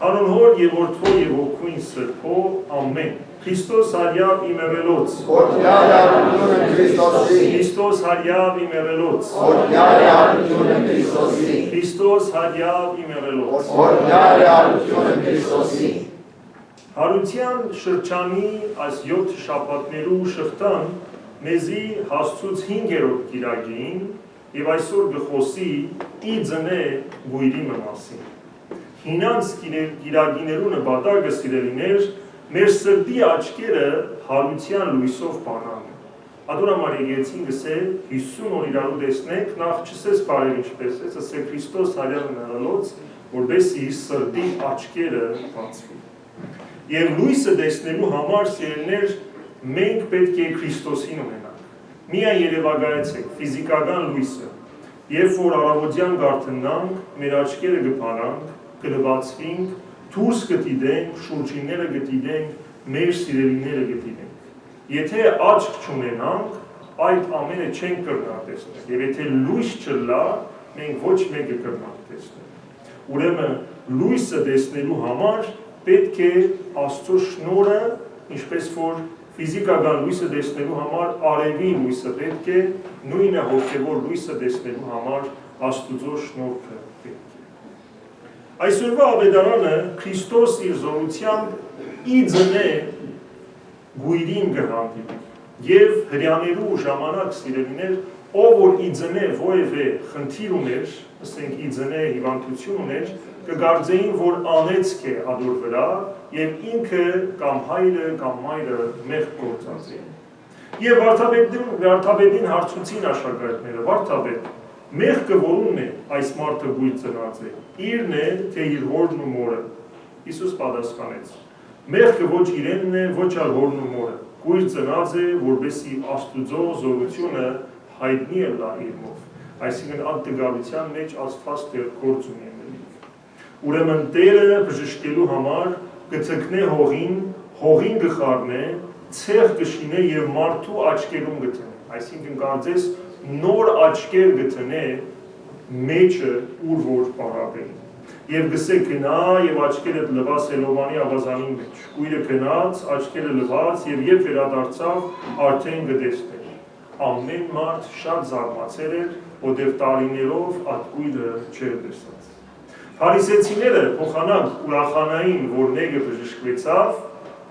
Հանուն հոր և որդու և ոգույն սրբո, ամեն։ Քրիստոս հարյավ իմերելոց։ Քրիստոս հարյավ իմերելոց։ Քրիստոս հարյավ իմերելոց։ Հարության շրջանի այս 7 շաբաթներու շղթան մեզի հասցուց 5-րդ կիրագին և այսօր գխոսի ի ձնե գույրի մնասին։ Հինանց կիրագիներու նպատակը սիրելիներ մեր սրտի աչքերը հարության լույսով բանան։ Ադորամար եկեցին գսե 50 օր իրարու տեսնեք, նախ չսես բարեր ինչպես է, ասե Քրիստոս հարյավ իմերելոց, որբեսի սրտի աչքերը բացվի։ Եվ լույսը տեսնելու համար սիրելիներ մենք պետք է Քրիստոսին ունենանք։ Միայն երևակայեցեք ֆիզիկական լույսը, երբ որ առավոտյան գարթնանք, մեր աչքերը կբանանք, կլվացվենք, դուրս կդիտենք, շուրջինները կդիտենք, մեր սիրելիները կդիտենք։ Եթե աչք չունենանք, այդ ամենը չենք կրնար տեսնել։ Եվ եթե լույս չլա, մենք ոչ մեկը կրնար տեսնել։ Ուրեմն լույսը տեսնելու համար պետք է Աստծո շնորհը, ինչպես որ ֆիզիկական լույսը տեսնելու համար արևի լույսը պետք է, նույնը հոգևոր լույսը տեսնելու համար Աստծո շնորհը պետք է։ Այսօրվա ավետարանը Քրիստոս իր զորությամբ ի ձնե գույրին կհանդիպի եւ հրյաներու ժամանակ սիրելիներ, ով որ ի ձնե որևէ խնդիր ուներ, ասենք ի ձնե հիվանդություն ուներ, կգարձեին, որ անեծք է ադոր վրա եւ ինքը կամ հայրը կամ մայրը մեղք գործած է։ Եվ վարդապետին հարցուցին աշակերտները, վարդապետ, մեղքը որումն է այս մարդը գույր ծնած է, իրն է, թե իր հորն ու մորը։ Հիսուս պատասխանեց, մեղքը ոչ իրենն է, ոչ այլ հորն ու մորը, գույր ծնած է, որբեսի Աստուծո զորությունը հայտնի է լա իրմով, այսինքն ատտգալության մեջ Աստված դեր գործ ունի։ Ուրեմն Տերը բժշկելու համար կցկնե հողին կխառնե, ցեղ կշինե եւ մարդու աչքերում գտնե։ Այսինքն կարծես նոր աչքեր գտնե մեջը ուր որ պարապեն։ Եվ գսե գնա եւ աչքերդ լվա Սելովանի ավազանի մեջ։ Կույրը գնաց, աչքերը լվաց եւ երբ վերադարձավ, արդեն գտեսներ։ Ամեն մարդ շատ զարմացել էր, որտեղ տարիներով այդ կույրը չէր տեսած։ Փարիսեցիները փոխանակ ուրախանային, որ մեկը բժշկվեցավ,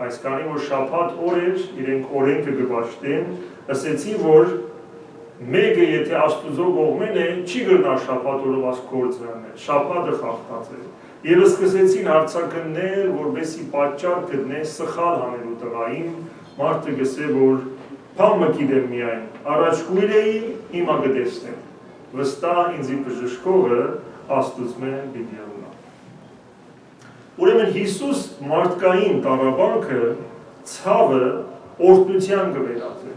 բայց քանի որ շաբաթ օր էր, իրենք օրենքը կպաշտեն, ասեցին, որ մեկը եթե Աստուծո կողմեն է, չի գրնա շաբաթ օրով աս գործ անել, շաբաթը խախտած է։ Եվ սկսեցին հարցակննել, որպեսզի պատճառ գտնե սխալ հանելու տղային, մարդը գսե, որ փամը գիտեմ միայն, առաջ կույր էի, հիմա կտեսնեմ։ Վստահ ինձի բժշկողը Աստուծմե պիտի ըլլա։ Ուրեմն Հիսուս մարդկային տառապանքը ցավը օրհնության կվերածի։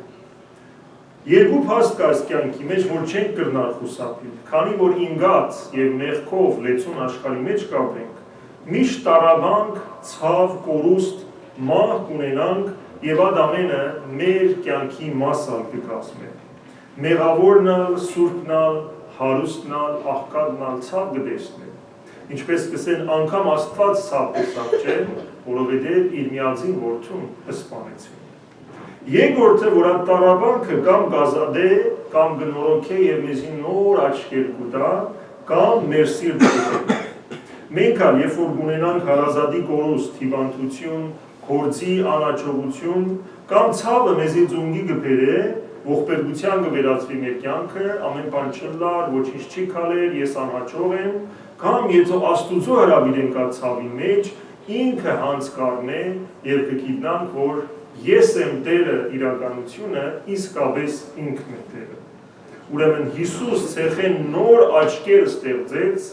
Երկու փաստ կա կյանքի մեջ, որ չենք կրնար խուսափել, քանի որ ինգած եւ մեղքով լեցուն աշխարհի մեջ կապրենք, միշտ տառապանք, ցավ, կորուստ, մահ կունենանք եւ այդ ամենը մեր կյանքի մասալ կկազմի։ Մեղավորնալ, սուրբնալ, հարուստնալ, աղքատնալ, ցավ կտեսնեն։ Ինչպես կսեն, անգամ Աստված ցավ տեսավ չէ, որովհետև իր միածին որդուն սպանեցին։ Երկրորդը, որ այդ տառապանքը կամ գազադե, կամ գնորոքե եւ մեզի նոր աչքեր կուտա, կամ մեր սիրտը կուտա։ Մենք ալ, երբ որ ունենանք հարազատի կորուստ, հիվանդություն, գործի անաչողություն, կամ ցավը մեզի ձունգի կբերե, ողբերգության կվերածվի մեր կյանքը, ամեն բան չլար, ոչինչ չի քալեր, ես անհաջող եմ, կամ եթե Աստուծո հրավիրենք այդ ցավի մեջ, ինքը հանց կառնե եւ կգիտնանք, որ ես եմ Տերը իրականությունը, իսկապես ինքն է Տերը։ Ուրեմն Հիսուս ցեխեն նոր աչքեր ստեղծեց,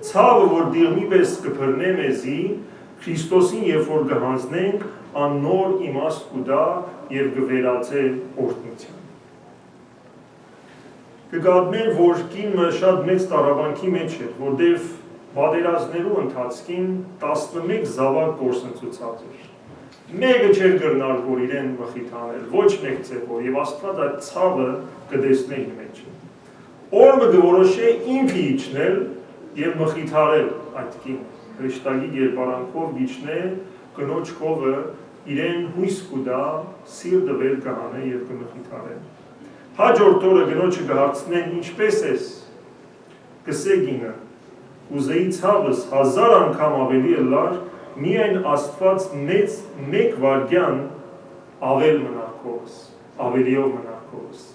ցավը որ դիղմի պես կբռնե մեզի, Քրիստոսին երբ որ կհանձնենք, աննոր իմաստ կուտա եւ կվերածե օրհնության։ Կգադմեն, որ կինը շատ մեծ տառապանքի մեջ էր, որտեղ պատերազմներու ընթացքին 11 զավակ գործընծուցած էր։ Մեկը չէր կրնար, որ իրեն մխիթանել, ոչ մեկ ձևով, եւ Աստված այդ ցավը կտեսնե իր մեջ։ Օրը կորոշե ինքը իջնել եւ մխիթարել այդ կինը։ հրեշտակի երբարանքով գիչնե կնոջ կողը իրեն հույս կուտա սիրտը վեր կհանե եւ կմխիթարե։ Հաջորդ օրը կնոջը կհարցնեն ինչպես ես, կսեգինը, ուզեի ցավս 1000 անգամ ավելի լար, միայն Աստված մեկ վարդյան ավել մնարկովս, ավելիով մնարկովս։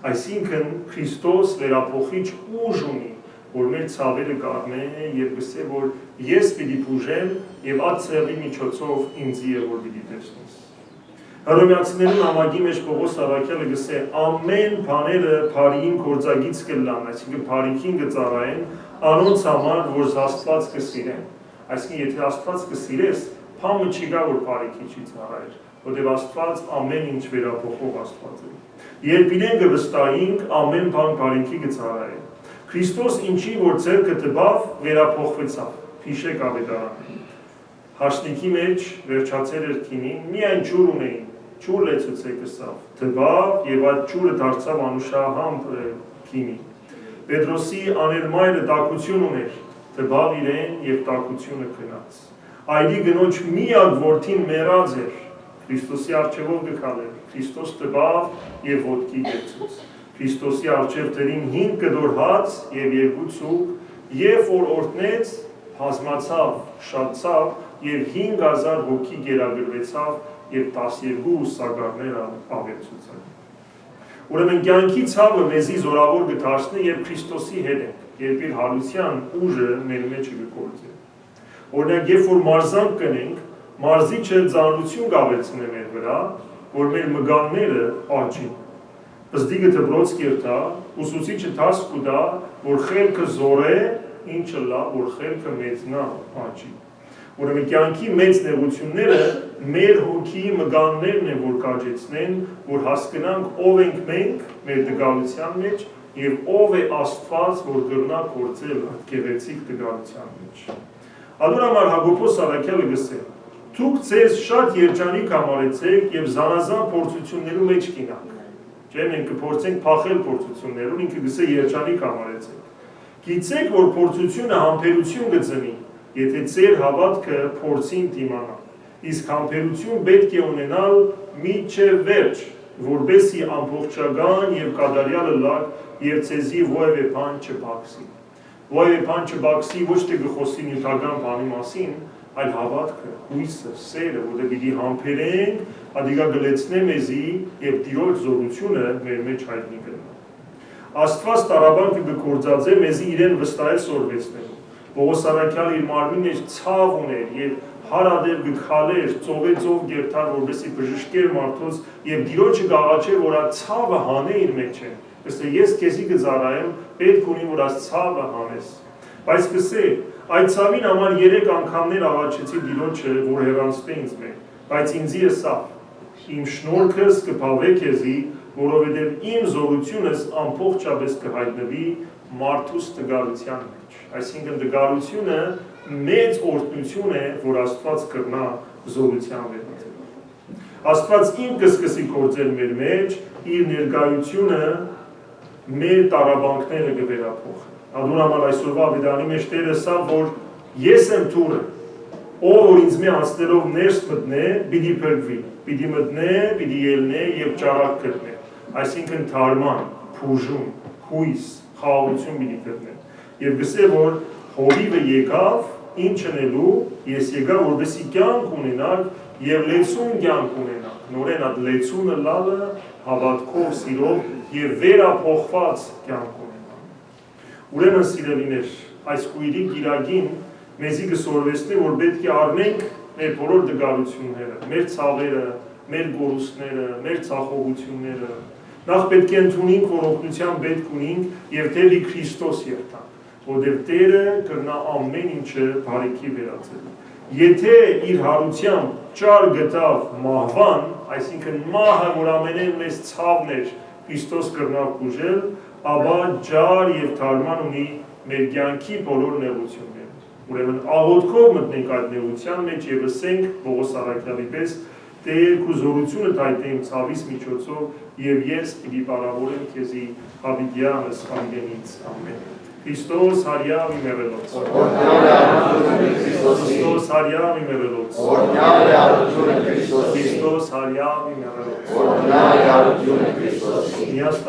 Այսինքն Քրիստոս վերափոխիչ ուժ ունի, որ մեր ցավերը կառնե եւ գսե, որ ես պիտի բուժեմ եւ այդ ցավի միջոցով ինձ է որ պիտի տեսնես։ Հռոմեացիներուն ամագի մեջ Պողոս Առաքյալը գսե ամեն բաները բարին գործագից կլան, այսինքն բարիքին կծառայեն անոնց համար, որ Աստված կսիրեն։ Այսինքն եթե Աստված կսիրես, փամը չի գա որ բարիքի չի ծառայեր, որտեղ Աստված ամեն ինչ վերափոխող Աստված է։ Երբ իրեն կվստահենք, ամեն բան բարիքի կծառայեն։ Քրիստոս ինչի որ ձեռքը տվավ, վերափոխվեցավ։ Հիշեք ավետարանը։ Հաշնիկի մեջ վերջացել էր քինին, միայն ջուր ունեին, ջուր լեցուցեք կսավ, տվավ եւ այդ ջուրը դարձավ անուշահամբ քինի։ Պետրոսի աներմայրը տակություն ուներ, տվավ իրեն եւ տակությունը գնաց։ Այդի գնոջ միակ որդին մեռած էր, Քրիստոսի արչեվով գքալեր, Քրիստոս տվավ եւ ոտքի գեցուց։ Քրիստոսի արչև դերին 5 կդոր հաց եւ 2 ցուկ, եւ որ օրտնեց, բազմացավ, շատցավ եւ 5000 հոգի գերագրվեցավ եւ 12 սագարներ ավելցուցան։ Ուրեմն կյանքի ցավը մեզի զորավոր կդարձնի եւ Քրիստոսի հետ ենք, երբ իր հարության ուժը մեր մեջ կգործի։ Օրինակ, երբ որ մարզանք կնենք, մարզիչը ծանրություն կավելցնի մեր վրա, որ մեր մգանները աճին։ Պզդիգը դբրոց կերտա, ուսուցիչը դաս կուտա, որ խելքը զորե, ինչը լա, որ խելքը մեծնա աճի։ Ուրեմն կյանքի մեծ նեղությունները մեր հոգի մգաններն են, որ կաճեցնեն, որ հասկանանք ով ենք մենք մեր դգալության մեջ եւ ով է Աստված, որ կրնա գործել այդ գեղեցիկ դգալության մեջ։ Ադուրամար Հակոբոս Առաքյալը գսե. Դուք ձեզ շատ երջանիկ համարեցեք եւ զանազան փորձություններու մեջ կինաք։ Չէ՞, մենք կփորձենք փախել փորձություններուն, ինքը գսե երջանիկ համարեցեք։ Գիտեք, որ փորձությունը համբերություն կծնի, եթե ձեր հավատքը փորձին դիմանա։ Իսկ համբերություն պետք է ունենալ միջև վերջ, որբեսի ամբողջական եւ կատարյալը լակ եւ ցեզի ովևէ բան չբացի։ Ովևէ բան չբացի ոչ թե գխոսի նյութական բանի մասին, այլ հավատքը, հույսը, սերը, որը պիտի համբերենք, ադիգա գլեցնե մեզի եւ Տիրոջ զորությունը մեր մեջ հայտնի կլինի։ Աստված տարաբանքը կգործածե մեզի իրեն վստահել սորվեցնելու։ Պողոս Առաքյալը իր մարմինն էր ցավ ուներ եւ հարադեր գքալեր, ծովեծով գերտար, որովհետեւ բժշկեր մարդոց եւ Տիրոջը գաղաչեր, որ այդ ցավը հանե իր մեջ է։ Ըստ ես քեզի կզարայեմ, պետք ունի որ այս ցավը հանես։ Բայց կսե, այդ ցավին համար 3 անգամներ աղաչեցի Տիրոջը, որ հեռանցվե ինձ մեջ, բայց ինձի է սա։ Իմ շնորհքս կփավե քեզի, որովհետեւ իմ զորությունս ամբողջապես կհայտնվի մարդուս տգալության մեջ։ Այսինքն տգալությունը մեծ օրհնություն է, որ Աստված կրնա զորության վերածել։ Աստված իմ կսկսի գործել մեր մեջ, իր ներկայությունը մեր տարաբանքները կվերափոխի։ Ադուրամալ այսօրվա ավետարանի մեջ Տերը սա, որ ես եմ թուրը, ով որ ինձ մի անցնելով ներս մտնե, պիտի փրկվի, պիտի մտնե, պիտի ելնե եւ ճարակ գտնե։ Այսինքն թարման, փուժում, հույս, խաղաղություն պիտի գտնե։ Եվ գսե, որ հովիվը եկավ, ինչ անելու, ես եկա, որովհետեւ կյանք ունենալ եւ լեցուն կյանք ունենալ։ Նորեն այդ լեցունը լալը հավատքով, սիրով եւ վերափոխված կյանք ունենալ։ Ուրեմն սիրելիներ, այս քույրի գիրագին մեզի կսորվեցնի, որ պետք է առնենք մեր բոլոր դգալությունները, մեր ցավերը, մեր գորուստները, մեր ցախողությունները։ Նախ պետք է ընդունենք, որ օգնության պետք ունենք եւ Տերի Քրիստոս երթանք, որտեղ Տերը կրնա ամեն ինչը բարիքի վերածել։ Եթե իր հարությամբ ճար գտավ մահվան, այսինքն մահը, որ ամենեն մեծ ցավն էր, Քրիստոս կրնա բուժել, ապա ջար եւ թարման ունի մեր կյանքի բոլոր նեղությունները։ Ուրեմն աղոթքով մտնենք այդ նեղության մեջ եւ ասենք Պողոս Առաքյալի պես Տեր քո զորությունը տայտեմ ցավիս միջոցով եւ ես պիտի բարավորեմ քեզի հավիտյանս ամենից ամեն։ Χριστός Հարյավ իմեղելոց Օրհնյալ է արությունը Քրիստոսի Χριστός Հարյավ իմեղելոց Օրհնյալ է արությունը Քրիստոսի Χριστός Հարյավ իմեղելոց Օրհնյալ է արությունը Քրիստոսի Միաստ